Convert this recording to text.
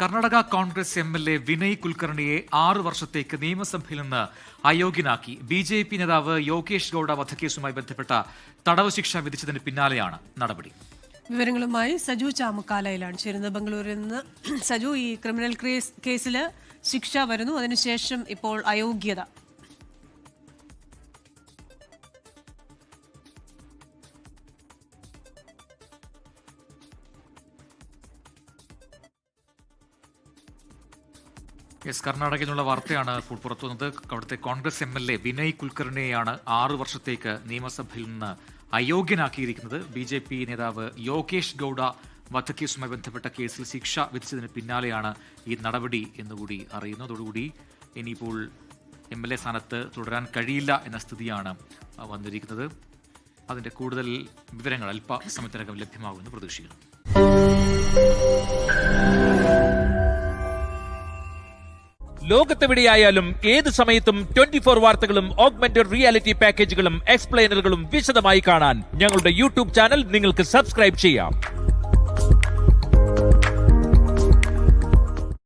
Karnataka Congress MLA Vinay കുൽക്കർണിയെ 6 വർഷത്തേക്ക് നിയമസഭയിൽ നിന്ന് അയോഗ്യനാക്കി. ബിജെപി നേതാവ് യോഗേഷ് ഗൌഡ വധക്കേസുമായി ബന്ധപ്പെട്ട തടവ് ശിക്ഷ വിധിച്ചതിന് പിന്നാലെയാണ് നടപടി. വിവരങ്ങളുമായി സജു ചാമുക്കാലയിലാണ് ചേരുന്നത് ബംഗളൂരിൽ നിന്ന്. സജു, ഈ ക്രിമിനൽ കേസിൽ ശിക്ഷ വരുന്നു, അതിനുശേഷം ഇപ്പോൾ അയോഗ്യത. കർണാടകയിൽ നിന്നുള്ള വാർത്തയാണ് ഇപ്പോൾ പുറത്തുവന്നത്. അവിടുത്തെ കോൺഗ്രസ് എംഎൽഎ വിനയ് കുൽക്കർണിയെയാണ് 6 വർഷത്തേക്ക് നിയമസഭയിൽ നിന്ന് അയോഗ്യനാക്കിയിരിക്കുന്നത്. ബിജെപി നേതാവ് യോഗേഷ് ഗൌഡ വധക്കേസുമായി ബന്ധപ്പെട്ട കേസിൽ ശിക്ഷ വിധിച്ചതിന് പിന്നാലെയാണ് ഈ നടപടി എന്നുകൂടി അറിയുന്നു. അതോടുകൂടി ഇനിയിപ്പോൾ എംഎൽഎ സ്ഥാനത്ത് തുടരാൻ കഴിയില്ല എന്ന സ്ഥിതിയാണ് വന്നിരിക്കുന്നത്. അതിന്റെ കൂടുതൽ വിവരങ്ങൾ അല്പസമയത്തിനകം ലഭ്യമാകുമെന്ന് പ്രതീക്ഷിക്കുന്നു. ലോകത്തെവിടെയായാലും ഏത് സമയത്തും 24 വാർത്തകളും ഓഗ്മെന്റഡ് റിയാലിറ്റി പാക്കേജുകളും എക്സ്പ്ലെയിനറുകളും വിശദമായി കാണാൻ ഞങ്ങളുടെ യൂട്യൂബ് ചാനൽ നിങ്ങൾക്ക് സബ്സ്ക്രൈബ് ചെയ്യാം.